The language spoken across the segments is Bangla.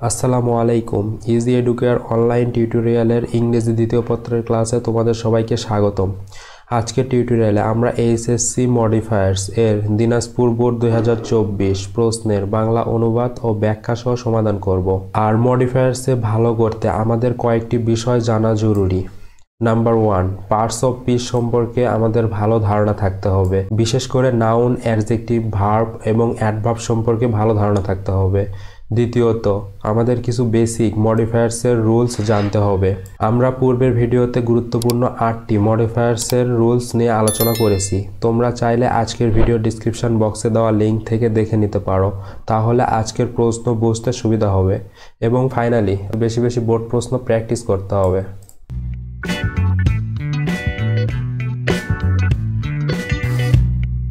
আসসালামু আলাইকুম। ইজি এডুকেয়ার অনলাইন টিউটোরিয়ালের ইংরেজি দ্বিতীয় পত্রের ক্লাসে তোমাদের সবাইকে স্বাগতম। আজকের টিউটোরিয়ালে আমরা এইচএসসি মডিফায়ার্স এর দিনাজপুর বোর্ড 2024 প্রশ্নের বাংলা অনুবাদ ও ব্যাখ্যা সহ সমাধান করব। আর মডিফায়ার্সে ভালো করতে আমাদের কয়েকটি বিষয় জানা জরুরি। নাম্বার 1, পার্টস অফ স্পিচ সম্পর্কে আমাদের ভালো ধারণা থাকতে হবে। বিশেষ করে নাউন, অ্যাডজেক্টিভ, ভার্ব এবং অ্যাডভার্ব সম্পর্কে ভালো ধারণা থাকতে হবে। দ্বিতীয়ত, আমাদের কিছু বেসিক মডিফায়ার্সের রুলস জানতে হবে। আমরা পূর্বের ভিডিওতে গুরুত্বপূর্ণ 8টি মডিফায়ার্সের রুলস নিয়ে আলোচনা করেছি। তোমরা চাইলে আজকের ভিডিও ডিসক্রিপশন বক্সে দেওয়া লিঙ্ক থেকে দেখে নিতে পারো, তাহলে আজকের প্রশ্ন বুঝতে সুবিধা হবে। এবং ফাইনালি বেশি বেশি বোর্ড প্রশ্ন প্র্যাকটিস করতে হবে।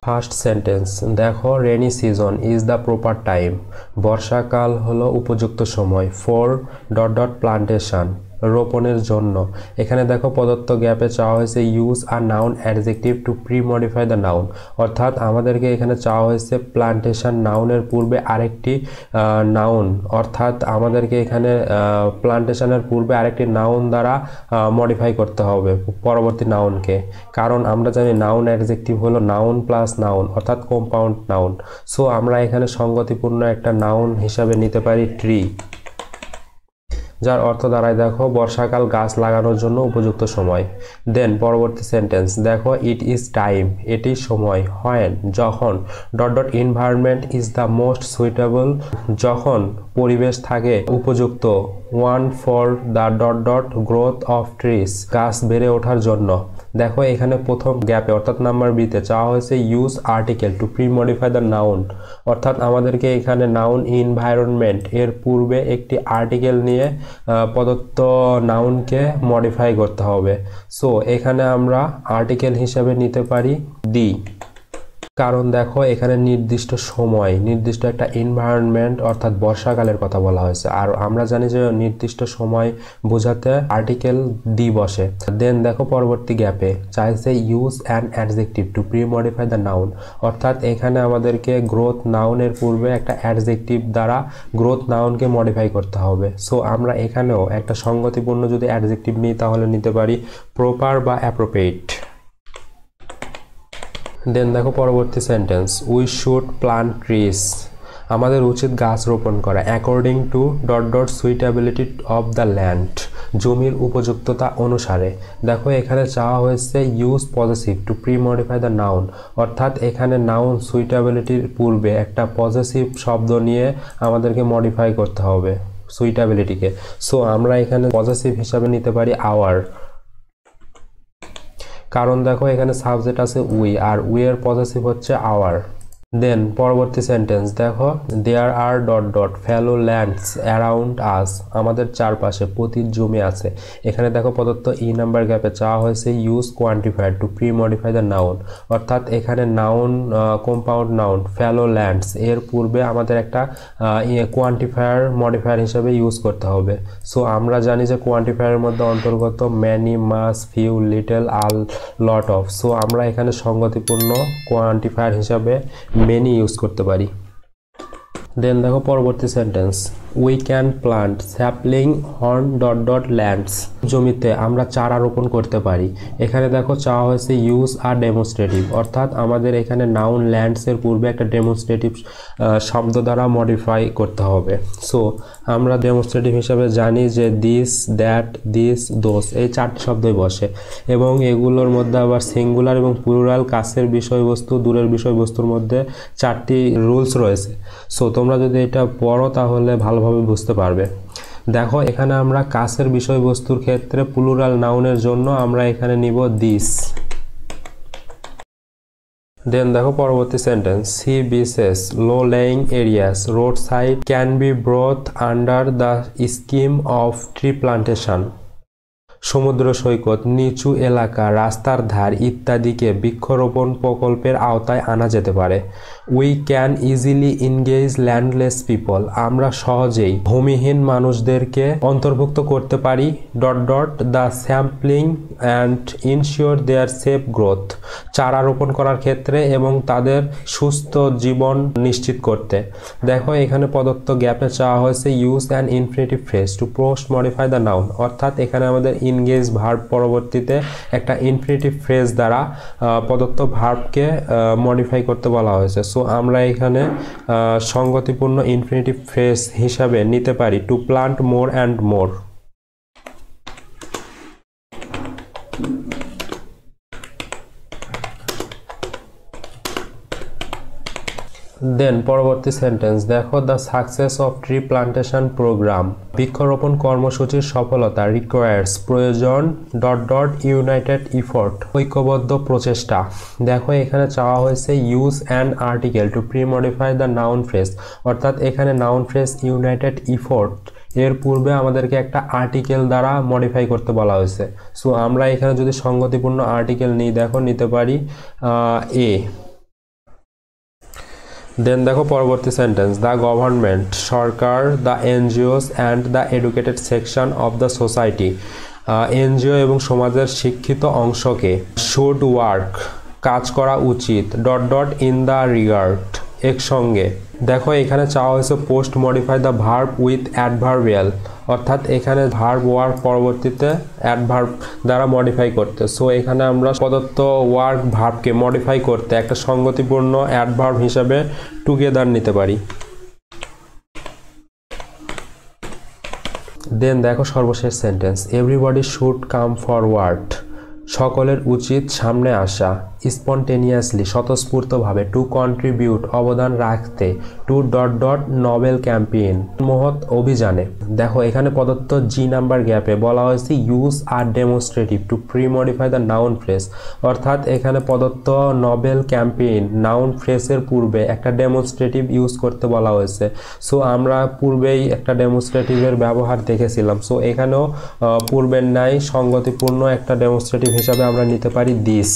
ফার্স্ট সেন্টেন্স দেখো, rainy season is the proper time. বর্ষাকাল হলো উপযুক্ত সময় ফর প্লান্টেশন, রোপণের জন্য। এখানে দেখো প্রদত্ত গ্যাপে চাওয়া হয়েছে use a noun adjective two pre modify the noun, অর্থাৎ আমাদেরকে এখানে চাওয়া হয়েছে প্লান্টেশন নাউনের পূর্বে আরেকটি নাউন, অর্থাৎ আমাদেরকে এখানে প্লান্টেশনের পূর্বে আরেকটি নাউন দ্বারা মডিফাই করতে হবে পরবর্তী নাউনকে। কারণ আমরা জানি নাউন অ্যাডজেক্টিভ হলো নাউন প্লাস নাউন, অর্থাৎ কম্পাউন্ড নাউন। সো আমরা এখানে সঙ্গতিপূর্ণ একটা নাউন হিসাবে নিতে পারি ট্রি, যার অর্থ দাঁড়ায় দেখো বর্ষাকাল গাছ লাগানোর জন্য উপযুক্ত সময়। দেন পরবর্তী সেন্টেন্স দেখো, ইট ইজ টাইম, এটি সময়। হোয়েন, যখন। Environment is the most suitable, যখন পরিবেশ থাকে উপযুক্ত। One for the growth of trees, গাছ বেড়ে ওঠার জন্য। দেখো এখানে প্রথম গ্যাপে অর্থাৎ নাম্বার বিতে চাওয়া হয়েছে use article two pre modify the noun, অর্থাৎ আমাদেরকে এখানে নাউন এনভায়রনমেন্ট এর পূর্বে একটি আর্টিকেল নিয়ে প্রদত্ত নাউনকে মডিফাই করতে হবে। সো এখানে আমরা আর্টিকেল হিসেবে নিতে পারি দি, কারণ দেখো এখানে নির্দিষ্ট সময়, নির্দিষ্ট একটা এনভায়রনমেন্ট অর্থাৎ বর্ষাকালের কথা বলা হয়েছে, আর আমরা জানি যে নির্দিষ্ট সময় বোঝাতে আর্টিকেল দি বসে। দেন দেখো পরবর্তী গ্যাপে চাইছে use an adjective two pre modify the noun, অর্থাৎ এখানে আমাদেরকে গ্রোথ নাউনের পূর্বে একটা অ্যাডজেক্টিভ দ্বারা গ্রোথ নাউনকে মডিফাই করতে হবে। সো আমরা এখানেও একটা সঙ্গতিপূর্ণ যদি অ্যাডজেক্টিভ নিই তাহলে নিতে পারি প্রপার বা অ্যাপ্রোপ্রিয়েট। দেন দেখো পরবর্তী sentence, we should plant trees, আমাদের উচিত গাছ রোপণ করা। According to suitability of the land, জমির উপযুক্ততা অনুসারে। দেখো এখানে চাওয়া হয়েছে use possessive two pre modify the noun, অর্থাৎ এখানে নাউন সুইটেবিলিটির পূর্বে একটা পজেসিভ শব্দ নিয়ে আমাদেরকে মডিফাই করতে হবে সুইটেবিলিটিকে। সো আমরা এখানে পজেসিভ হিসাবে নিতে পারি আওয়ার, কারণ দেখো এখানে সাবজেক্ট আছে উই, আর উই এর পজেসিভ হচ্ছে আওয়ার। দেন পরবর্তী সেন্টেন্স দেখো, দেয়ার আর ফ্যালো ল্যান্ডস অ্যারাউন্ড আস, আমাদের চারপাশে পতিত জমি আছে। এখানে দেখো প্রদত্ত নাম্বার গ্যাপে চাওয়া হয়েছে use quantifier two pre modify the noun, অর্থাৎ এখানে noun compound noun fallow lands এর পূর্বে আমাদের একটা কোয়ান্টিফায়ার মডিফায়ার হিসেবে ইউজ করতে হবে। সো আমরা জানি যে কোয়ান্টিফায়ারের মধ্যে অন্তর্গত many, mass, few, little, all, lot of. So আমরা এখানে সঙ্গতিপূর্ণ কোয়ান্টিফায়ার হিসাবে মেনি ইউজ করতে পারি। দেন দেখো পরবর্তী sentence, we can plant sapling on lands, জমিতে আমরা চারা রোপণ করতে পারি। এখানে দেখো চাওয়া হয়েছে ইউজ আর ডেমনস্ট্রেটিভ, অর্থাৎ আমাদের এখানে নাউন ল্যান্ডসের পূর্বে একটা ডেমনস্ট্রেটিভ শব্দ দ্বারা মডিফাই করতে হবে। সো আমরা ডেমনস্ট্রেটিভ হিসাবে জানি যে দিস, দ্যাট, দিস, দোস, এই চারটি শব্দই বসে, এবং এগুলোর মধ্যে আবার সিঙ্গুলার এবং প্লুরাল, কাছের বিষয়বস্তু, দূরের বিষয়বস্তুর মধ্যে চারটি রুলস রয়েছে। সো তোমরা যদি এটা পড়ো তাহলে ভালোভাবে বুঝতে পারবে। দেখো এখানে আমরা কাছের বিষয়বস্তুর ক্ষেত্রে প্লুরাল নাউনের জন্য আমরা এখানে নিব দিস। দেন দেখো পরবর্তী sentence, sea beaches, low lying areas, road side can be brought under the scheme of tree plantation, সমুদ্র সৈকত, নিচু এলাকা, রাস্তার ধার ইত্যাদিকে বৃক্ষরোপণ প্রকল্পের আওতায় আনা যেতে পারে। We can easily engage landless people, আমরা সহজেই ভূমিহীন মানুষদেরকে অন্তর্ভুক্ত করতে পারি the sampling and ensure their safe growth, চারা রোপণ করার ক্ষেত্রে এবং তাদের সুস্থ জীবন নিশ্চিত করতে। দেখো এখানে প্রদত্ত গ্যাপে চাওয়া হয়েছে use an infinitive phrase to post modify the noun, অর্থাৎ এখানে আমাদের ইনগেজ ভার্ব পরবর্তীতে একটা ইনফিনিটিভ ফ্রেজ দ্বারা প্রদত্ত ভার্বকে মডিফাই করতে বলা হয়েছে। সো আমরা এখানে সঙ্গতিপূর্ণ ইনফিনিটিভ ফ্রেজ হিসাবে নিতে পারি to plant more and more. Then পরবর্তী সেন্টেন্স দেখো, the success of tree plantation programme, বৃক্ষরোপণ কর্মসূচির সফলতা রিকোয়ার্স প্রয়োজন ইউনাইটেড ইফোর্ট, ঐক্যবদ্ধ প্রচেষ্টা। দেখো এখানে চাওয়া হয়েছে use an article two pre modify the noun phrase, অর্থাৎ এখানে নাউন ফ্রেজ ইউনাইটেড ইফোর্ট এর পূর্বে আমাদেরকে একটা আর্টিকেল দ্বারা মডিফাই করতে বলা হয়েছে। সো আমরা এখানে যদি সঙ্গতিপূর্ণ আর্টিকেল নিই, দেখো নিতে পারি এ। দেন দেখো পরবর্তী sentence, the government, Sarkar, the NGOs and the educated section of the society, NGO এবং সমাজের শিক্ষিত অংশকে শুড ওয়ার্ক, কাজ করা উচিত ইন দ্য রিগার্ড, একসঙ্গে। দেখো এখানে চাওয়া হয়েছে post modify the verb with adverbial, অর্থাৎ এখানে ভার্ব ওয়ার্ক পরবর্তীতে অ্যাডভার্ব দ্বারা মডিফাই করতে। সো এখানে আমরা প্রদত্ত ওয়ার্ক ভার্বকে মডিফাই করতে একটা সঙ্গতিপূর্ণ অ্যাডভার্ব হিসাবে টুগেদার নিতে পারি। দেন দেখো সর্বশেষ sentence, everybody should come forward, সকলের উচিত সামনে আসা, স্পন্টেনিয়াসলি স্বতঃস্ফূর্তভাবে, টু কন্ট্রিবিউট অবদান রাখতে, টু নোবেল ক্যাম্পেইন মহৎ অভিযানে। দেখো এখানে প্রদত্ত জি নাম্বার গ্যাপে বলা হয়েছে ইউজ আর demonstrative to pre modify the noun phrase, অর্থাৎ এখানে প্রদত্ত নোবেল ক্যাম্পেইন নাউন ফ্রেজের পূর্বে একটা ডেমনস্ট্রেটিভ ইউজ করতে বলা হয়েছে। সো আমরা পূর্বেই একটা ডেমনস্ট্রেটিভের ব্যবহার দেখেছিলাম। সো এখানেও পূর্বের ন্যায় সঙ্গতিপূর্ণ একটা ডেমনস্ট্রেটিভ হিসাবে আমরা নিতে পারি দিস।